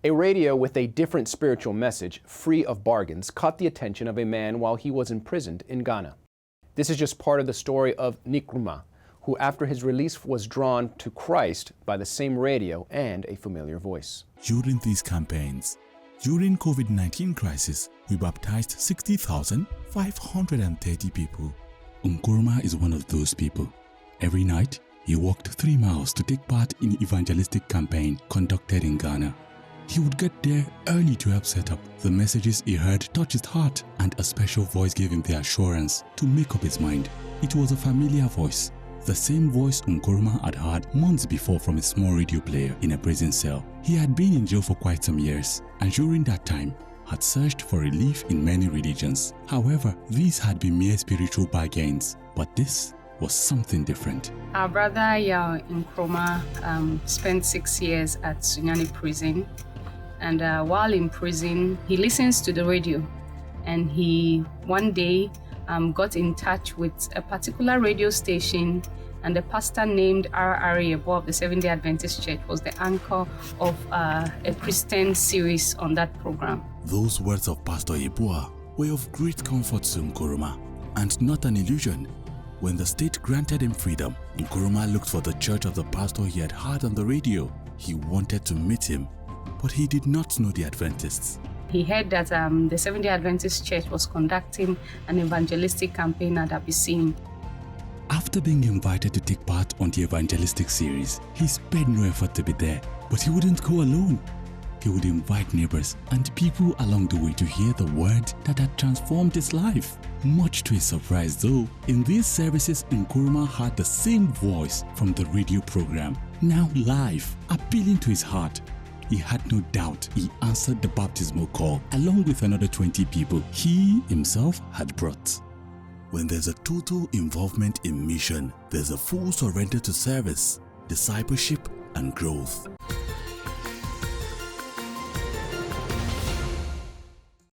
A radio with a different spiritual message, free of bargains, caught the attention of a man while he was imprisoned in Ghana. This is just part of the story of Nkrumah, who after his release was drawn to Christ by the same radio and a familiar voice. During these campaigns, during COVID-19 crisis, we baptized 60,530 people. Nkrumah is one of those people. Every night, he walked 3 miles to take part in evangelistic campaign conducted in Ghana. He would get there early to help set up. The messages he heard touched his heart, and a special voice gave him the assurance to make up his mind. It was a familiar voice, the same voice Nkrumah had heard months before from a small radio player in a prison cell. He had been in jail for quite some years, and during that time, had searched for relief in many religions. However, these had been mere spiritual bargains, but this was something different. Our brother Nkrumah spent 6 years at Sunyani prison, and while in prison, he listens to the radio, and he one day got in touch with a particular radio station, and the pastor named R.R. Yeboah of the Seventh-day Adventist Church was the anchor of a Christian series on that program. Those words of Pastor Yeboah were of great comfort to Nkrumah, and not an illusion. When the state granted him freedom, Nkrumah looked for the church of the pastor he had heard on the radio. He wanted to meet him, but he did not know the Adventists. He heard that the Seventh-day Adventist Church was conducting an evangelistic campaign at Abyssine. After being invited to take part on the evangelistic series, he spared no effort to be there, but he wouldn't go alone. He would invite neighbors and people along the way to hear the word that had transformed his life. Much to his surprise though, in these services Nkrumah heard the same voice from the radio program, now live, appealing to his heart. He had no doubt he answered the baptismal call along with another 20 people he himself had brought. When there's a total involvement in mission, there's a full surrender to service, discipleship, and growth.